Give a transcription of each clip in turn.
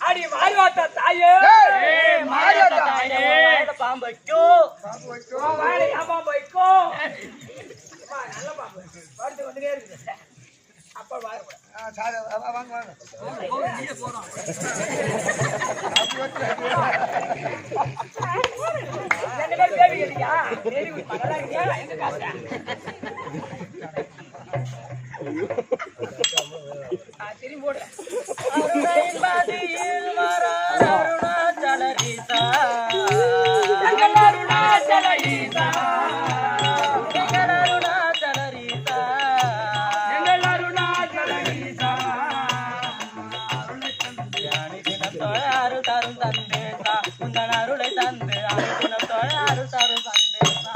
அடி மாறிவாட்ட தாயே பாம்பைக்கோ பாம்பைக்கோ நல்ல பாம்பு படுத்து வந்துட்டே இருக்குது அப்பா வாங்க ரெண்டு பேரும் தேவி கேட்டியா தேவி பகலாகியா எங்க காசா திரும்பி போடு அருணாச்சலரீசா அருணாச்சலரீசா அருணாச்சலரீசா அருணாச்சலரீசா அருள் தரும் தந்தேசா உந்தன் அருளை தந்து அனுதினம் தொழ அருள் தரும் தந்தேசா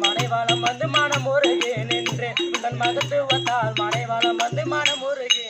மனைவாளம் வந்து மனமுருகே நின்றே உங்கள் மகத்துவத்தால் மனைவாளம் வந்து மனமுருகே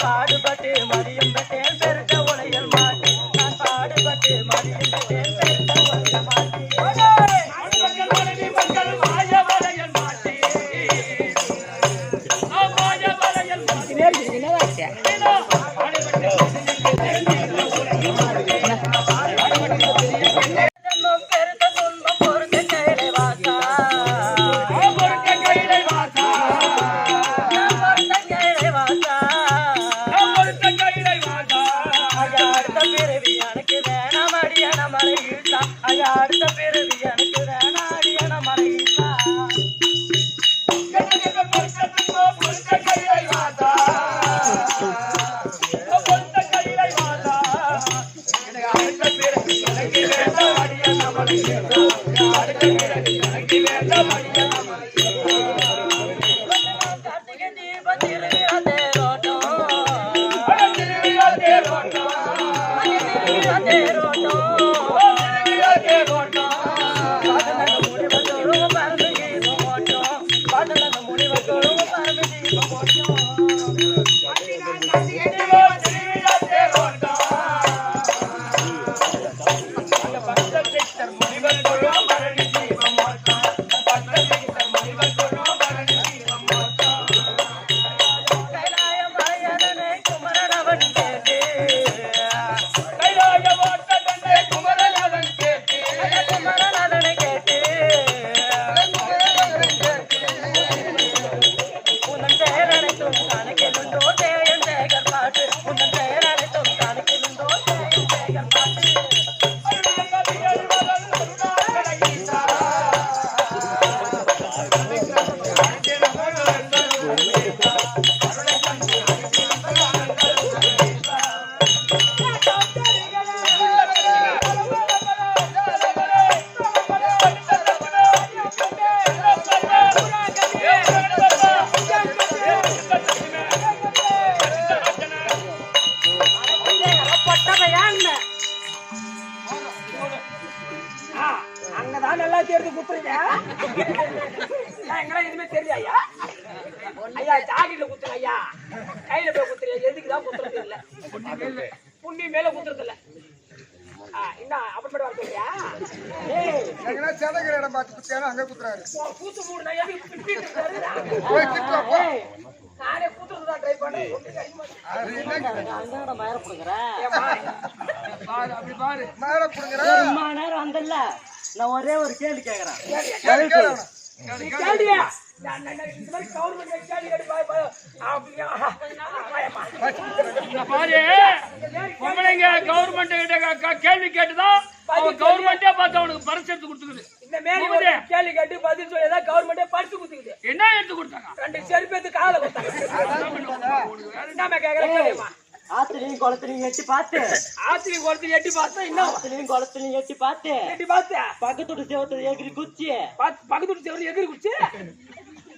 பாடுபட்டு மதியம் பெற்றேன் பெருத்த உலையல் மாட்டி நான் பாடுபட்டு மதியம் பெற்றேன் பெருத்த உலையல் மாட்டி அடுத்த பிறவி எனக்கு வேணாடியன மலையிலா கார்த்திகை தீப திருவிழா தேரோட்டம் நான் நல்லா தேர்ந்து குத்துறீங்க. எங்கெல்லாம் எதுவுமே தெரியல ஐயா. ஐயா ஜாக்கெட்ல குத்துறேன் ஐயா, கையில போய் குத்துறேன். எதுக்குதான் குத்துறது இல்ல, புண்ணி மேல குத்துறது இல்ல. என்ன அப்புறமேட்டு வர சொல்றியா? செதகிற இடம் பார்த்து குத்தியானா அங்க குத்துறாரு. கூத்து மூடு நான் எதுக்கு பிடிச்சிட்டு இருக்காரு? நானே கூத்துறதுதான் ட்ரை பண்றேன். அப்படி பாரு மேல புடுங்கற. நேரம் வந்தல்ல, நான் ஒரே ஒரு கேள்வி கேக்குறேன். கேள்வியா? நான் இந்த மாதிரி கவர்மெண்ட் கேள்வி கேட்டு பாரு. பொம்பளைங்க கவர்மெண்ட் கிட்ட கேள்வி கேட்டுதான் கவர்மெண்டே பார்த்து அவனுக்கு பரிசு எடுத்து கொடுத்துக்குது. இந்த மேரி கேள்வி கேட்டு பதில் சொல்லி ஏதாவது கவர்மெண்டே பரிசு கொடுத்துக்குது. என்ன எடுத்து கொடுத்தாங்க? 2 செருப்பேத்து கால கொடுத்தாங்க. என்ன கேக்குறேன்? ஆத்துலயும் குளத்துலயும் எட்டி பார்த்து, ஆத்துலயும் குளத்துலயும் எட்டி பார்த்தா இன்னும் ஆத்துலயும் குளத்துலயும் எட்டி பார்த்து, எட்டி பார்த்தா பக்கத்தோட சேவத்துல எகிரி குச்சி, பக்கத்து செவரு எகிரி குச்சி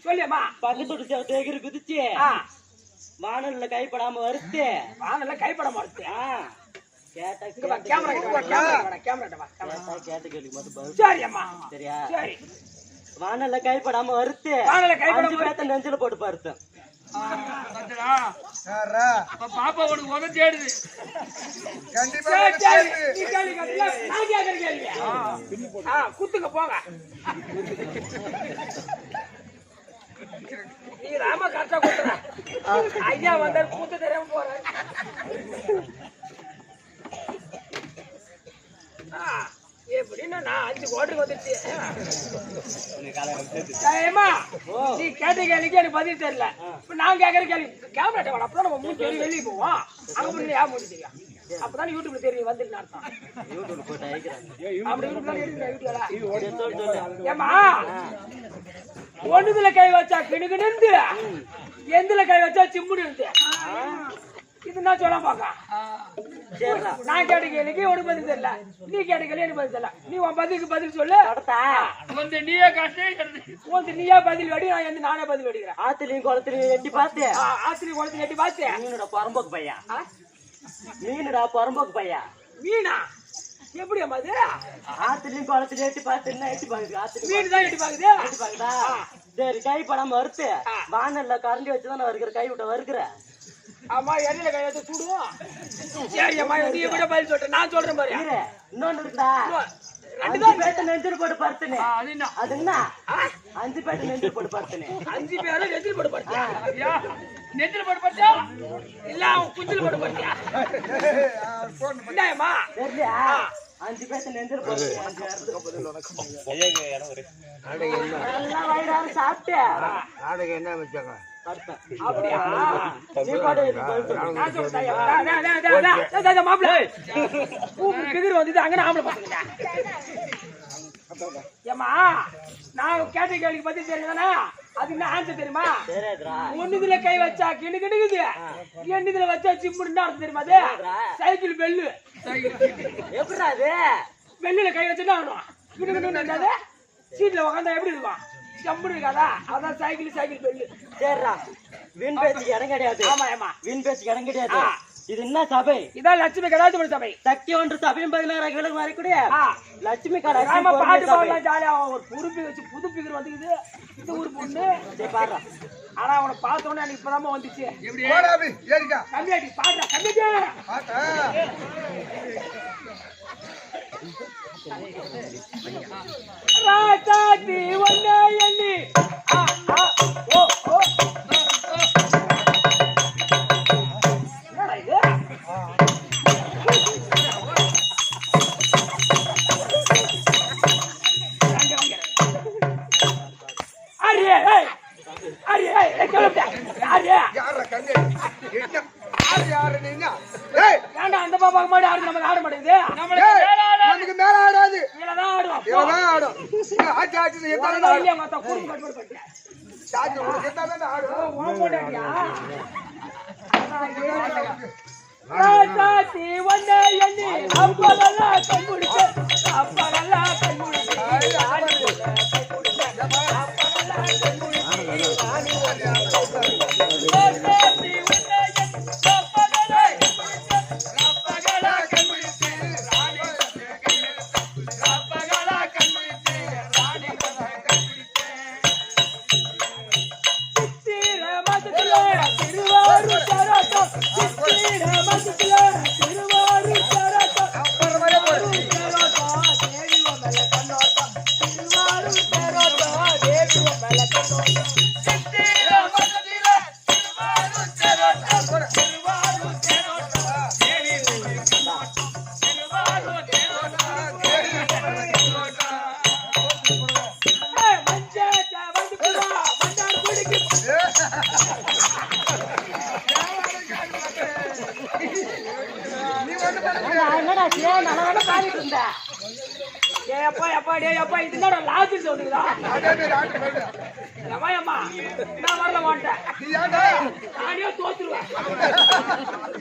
சொல்லியம்மா, பக்கத்தோட சேவத்துல எகிரி குதிச்சு வானல்ல கைப்படாம வருத்து, வானல்ல கைப்பட மாறுத்து. கேட்ட கேமரா கேட்ட கேள்வி மட்டும் பதில் சரி அம்மா. சரியா? சரி, வானல்ல கைப்படாம வருத்து, வானல்ல கைப்படாம பேத்த நெஞ்சில போட்டு பார்த்தேன். பாப்பா உனக்கு உதவி தேடுது. கண்டிப்பா நீ கேள்வி கேட்டீங்க, நான் கேக்குற கேள்வி. குத்துங்க போங்க. நீ ராம கரெக்டா குத்துற. ஐயா வந்தாரு கூத்து தெரியாம போறேன். எப்படின்னா நான் 5 கோட்டுக்கு வந்துருச்சு. நீ கேட்ட கேள்விக்கு எனக்கு பதில் தெரியல. இப்ப நான் கேட்கற கேள்வி கேமரா வேணும். அப்பதான் நம்ம மூணு பேரும் வெளியே போவோம். அங்க போய் யார் மூணு தெரியும்? அப்பதான் யூடியூப்ல தெரியும் வந்துருக்கு அர்த்தம். யூடியூப்ல போட்டு அழைக்கிறேன். அப்படி ஏமா ஒண்ணுதுல கை வச்சா கிணுகிட்டு, எந்துல கை வச்சா சிம்முடி இருந்து. இதுதான் சொல்ல பாக்க. நான் கேட்ட கேள்விக்கு உனக்கு பதில் தெரியல, நீ கேட்ட கேள்வி எனக்கு பதில் தெரியல. நீ உன் பதிலுக்கு பதில் சொல்லு. நீயே காசு நீயா பதில் வெடி, நான் வந்து நானே பதில் வெடிக்கிறேன். ஆத்துலயும் குளத்துலயும் எட்டி பார்த்து, ஆத்திரி குளத்துல எட்டி பார்த்து, மீனோட பரம்போக்கு பையா, மீனுடா பரம்போக்கு பையா. மீனா எப்படி அம்மா அது? ஆத்துலயும் குளத்துலயும் எட்டி பார்த்து என்ன எட்டி பாக்குது? ஆத்துல மீன் தான் எட்டி பாக்குது. எட்டி பாக்குதா? சரி, கை படாம வறுத்து வானல்ல கரண்டி வச்சுதான் வருகிற, கை விட்ட வருகிற. ஆமா, எண்ணெயில கை வச்சு சுடுவோம். சரி அம்மா, நீ விட பதில் சொல்றேன், நான் சொல்றேன் பாரு. இன்னொன்னு இருக்குடா, 2 பேட்ட நெஞ்சில் போட்டு படுத்துனே. அது என்ன? 5 பேட்ட நெஞ்சில் போட்டு படுத்துனே. 5 பேரும் நெஞ்சில் போட்டு படுத்தியா? நெஞ்சில் போட்டு படுத்தா இல்ல அவன் குஞ்சில் போட்டு படுத்தியா? என்னம்மா தெரியலையா? 5 பேட்ட நெஞ்சில் போட்டு 5 எல்லாம் வயிறார சாப்பிட்டு நாடகம் என்ன வச்சாங்க? அப்படியா? நீ பாட்டு நான் சொல்றேன் மாப்பிள்ள கிதிர் வந்து அங்கே ஆம்பளை பசங்க. ஏமா நான் கேட்ட கேள்விக்கு பத்தி தெரியுதானா? அது என்ன ஆன்சர் தெரியுமா? ஒண்ணுதுல கை வச்சா கிணு கிணுக்குது, எண்ணுதுல வச்சா சிம்முன்னு அர்த்தம் தெரியுமா? அது சைக்கிள் பெல்லு. எப்படிடா அது? பெல்லுல கை வச்சுன்னா ஆகணும். கிணு கிணு இருக்காது, சீட்ல உக்காந்தா எப்படி இருக்கும்? ஜம்பு இருக்காதா? அதான் சைக்கிள் பெல்லு. சரிடா, வீண் பேச்சுக்கு இடம் கிடையாது. ஆமா ஆமா, வீண் பேச்சுக்கு இடம் கிடையாது. இது என்ன சபை? இதான் லட்சுமி கடாச்சி சபை. சக்தி ஒன்று சபையும் 16 கிலோ வரக்கூடிய லட்சுமி கடாச்சி பாட்டு பாடலாம் ஜாலியா. ஒரு புதுப்பி வச்சு புது பிகர் வந்துக்குது. இந்த ஊர் பொண்ணு பாடுறா. ஆனா அவனை பார்த்தோன்னே எனக்கு இப்பதான் வந்துச்சு. கம்மியாட்டி பாடுறா, கம்மியாட்டி ராஜாத்தி ஒன்னே எண்ணி ஓ ஓ அந்த பாப்பாக்கு மாடி ஆடு, நமக்கு ஆட மாட்டேங்குது. நமக்கு மேல ஆடாது, இதுலதான் ஆடும். ஆடும். ஆச்சு ஆச்சு ராஜாத்தி ஒன்னே எண்ணி அப்பகெல்லாம் கை முடிச்சு, அப்பகெல்லாம் கை முடிச்சு, வந்த ஏய் அப்பா அப்பா டேய் அப்பா இது என்னடா லாஜி சொல்லுடா அதே மாதிரி ஆட்டு போயிடு. அம்மா நான் வரல மாட்டேன் நீ ஏன்டா? நானே தோத்துருவேன்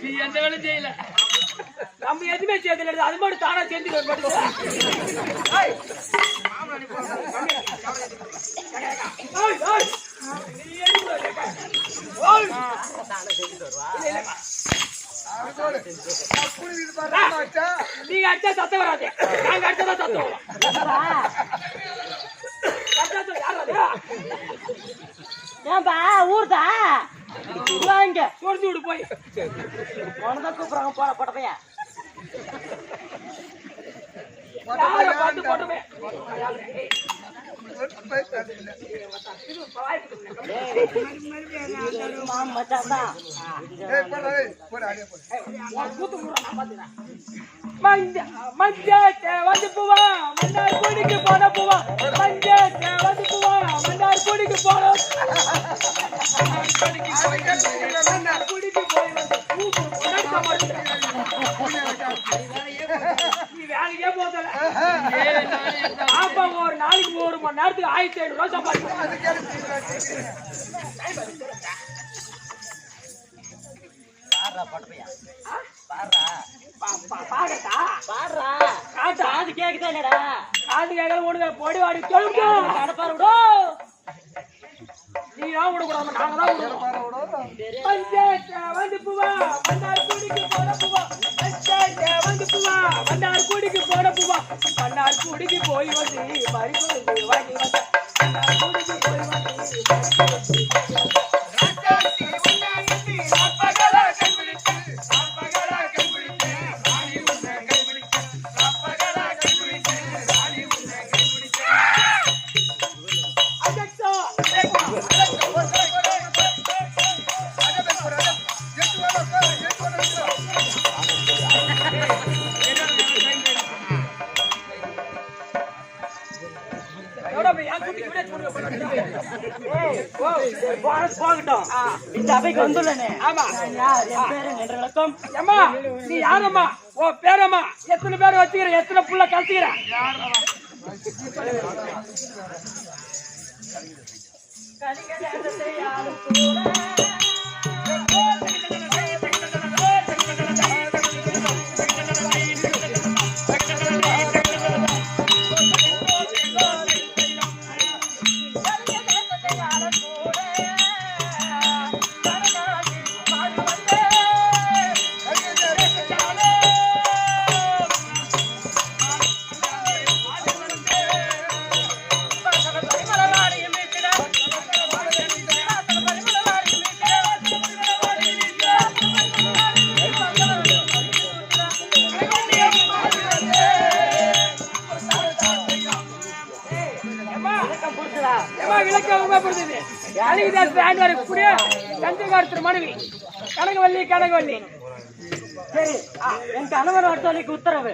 நீ எந்த வேலையும் செய்யல. நம்ம எதுவுமே செய்யல அது மட்டும் தானா செஞ்சுக்க மாட்டேங்குது ஏய் ஏய் ஏய் நீ எதுக்கு ஓய் அவன் சொல்லு. அப்படி இது பாரு மச்சா. நீங்க அடிச்சா சத்தம் வராது நாங்க அடிச்சா சத்தம் வரும் சத்தம் யாராவது ஏன்பா ஊர்தா வாங்க கொடுத்து விடு போய் உனதான் கூப்பிடுறாங்க போற போட்டப்பையா யாரை பார்த்து போட்டுமே போய் தரல. மச்சான் ஏய் போடா ஏய் போடா அடே போடா. கூத்து முறை நான் பாத்துறேன் மஞ்சத்தை வந்து பூவா மன்னார் குடிக்கு போன பூவா மஞ்சத்தை வந்து பூவா மன்னார் குடிக்கு போன குடிக்கு போய் வந்து நீ வேலைக்கே போதல பாப்பா ஒரு நாளைக்கு 1 மணி நேரத்துக்கு 1500 ரூபாய் சம்பாதிக்கிறேன் பாடட்டா பாடுறா காட்டா அது கேக்குதா இல்லடா காது கேட்கல ஓடுங்க பொடி வாடி தொழுக்கும் கடப்பாரு விடோ நீ தான் விடக்கூடாது நாங்க தான் விடுவோம் பஞ்சாயத்தை வந்து பூவா மன்னார் குடிக்கு போன பூவா பஞ்சாயத்தை வந்து பூவா மன்னார் குடிக்கு போன பூவா மன்னார் குடிக்கு போய் வந்து மறுபடியும் வாங்கி வந்த மன்னார் குடிக்கு போய் வந்து போகட்டும் இந்த அவைக்கு வந்துள்ளனே ஆமா என் பேரு நின்றலக்கம் அம்மா நீ யாரம்மா ஓ பேரம்மா எத்தனை பேர் வச்சுக்கிற எத்தனை புள்ள கலத்துக்கிற மனைவி கனகவல்லி கனகவல்லி சரி என் கணவர் வரத்தொலைக்கு உத்தரவு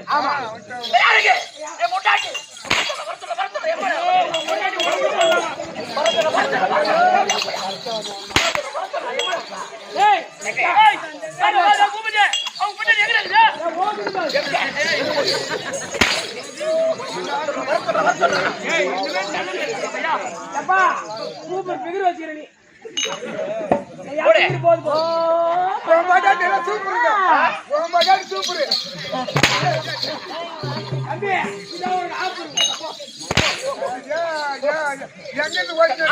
ஆமா சூப்பர் பிகர் வச்சுக்கிற நீ போது சூப்பர் தம்பி இதான் ஒரு ஆஃபர் எங்கிருந்து ஓட்டு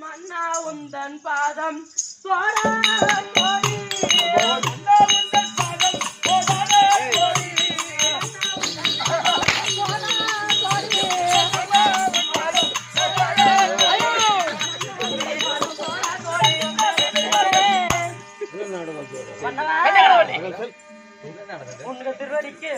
மன்னா உந்தன் பாதம் சோரா உங்க திருவடிக்கு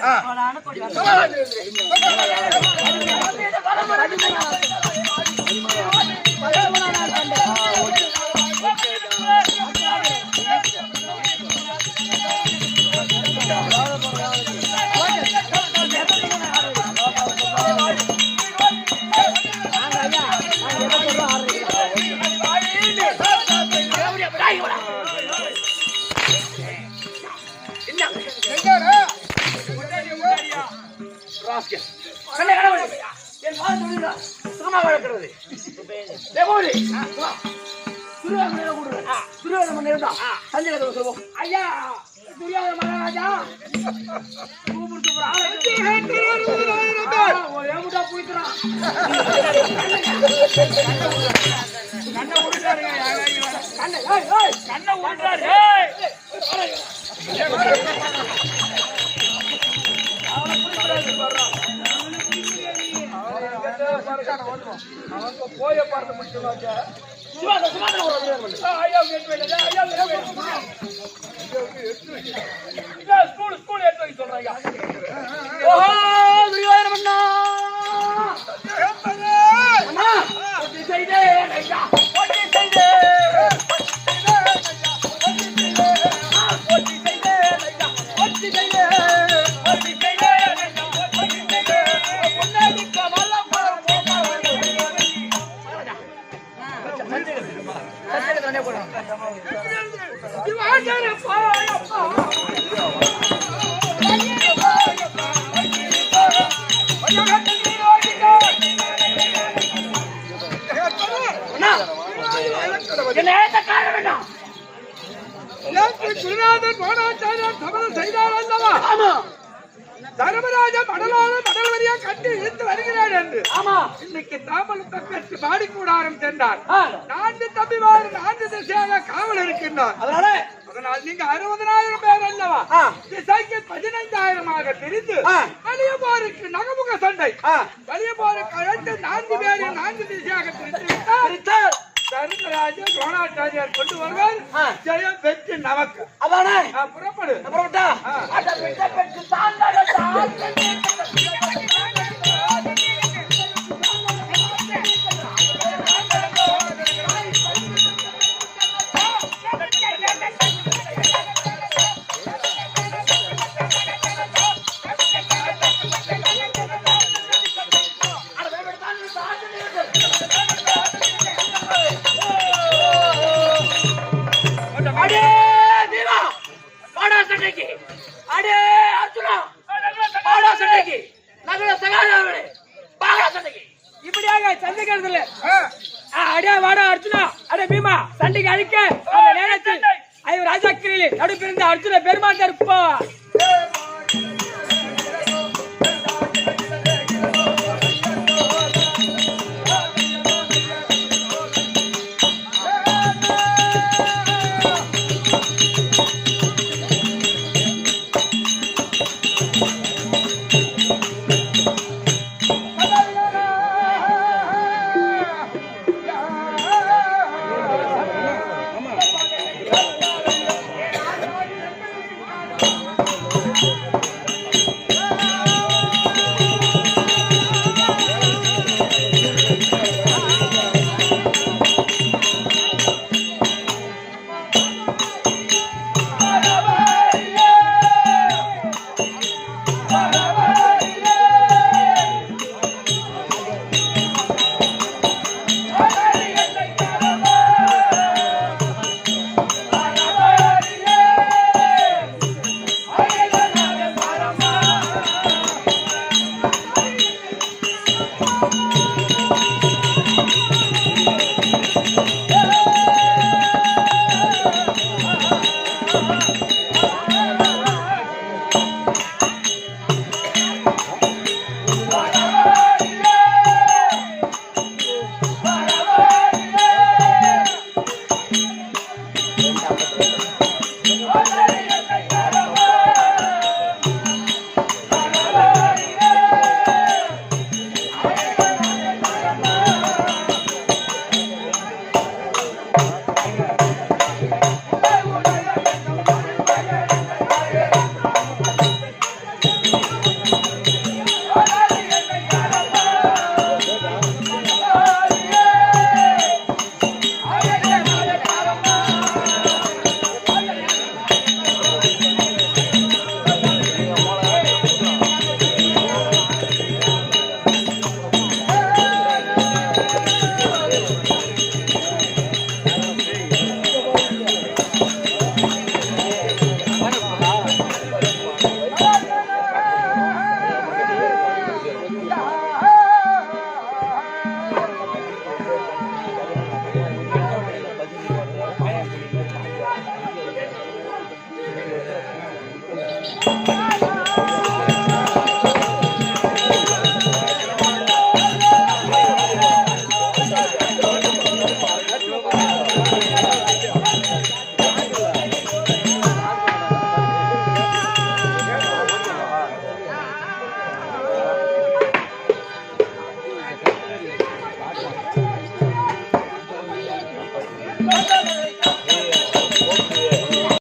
எங்கடா? ராஸ்கல். கண்ணை கடவுளே. என் வாய் துணிடா. சுகமா வளர்க்கிறது. தேவோடி. துரியோதன கூடுற. துரியோதன மன்னர்டா. சஞ்சய கதை சொல்வோம். ஐயா, துரியோதன மகாராஜா. கூப்பிட்டு போற ஆளு. ஓ ஏமுடா போய்க்கறான். கண்ணை உடைச்சாருங்க. கண்ணை ஏய் ஏய் கண்ணை உடைச்சாரு. ஏய். அவன் போய பார்த்து முடிச்சுவாங்க. சுவாத சுவாத ஒரு ஐயா வெயிட் வெயிட் ஐயா வெயிட் ஸ்கூல் எடுத்து வைக்க சொல்றாங்க. ஓஹோ துரியோதன மன்னா அண்ணா ஒட்டி செய்தே ஐயா ஒட்டி செய்தே ஒட்டி செய்தே ஐயா ஒட்டி செய்தே ஒட்டி செய்தே ஐயா ஒட்டி செய்தே முன்னாடி கமல குருநாதன் போனாச்சாரியர் சபதம் செய்தார் அல்லவா? தர்மராஜ மடலோடு மடல்வரியா கட்டி இழுத்து வருகிறார் என்று இன்னைக்கு தாமல் தப்பி பாடிக்கூடாரம் சென்றார். 4 தம்பிமார் 4 திசையாக காவல் இருக்கின்றார். அதனால் நீங்க 60,000 பேர் அல்லவா? திசைக்கு 15,000 பிரிந்து வெளிய போருக்கு நகமுக சண்டை வெளிய போருக்கு அழைத்து 4 பேரையும் 4 திசையாக பிரித்தார். தர்மராஜ துரோணாச்சாரியார் கொண்டு வருவார். ஜெயம் வெற்றி நமக்கு. அதானே புறப்படு. புறப்பட்டா இப்படியாக சண்டைக்கிறதுல அடே வாடா அர்ஜுனா அடே பீமா சண்டைக்கு அழிக்க அந்த நேரத்தில் ஐவர் ராஜாக்கிரியில் நடுப்பிருந்த அர்ஜுன பெருமாள் இருப்பா மண்டல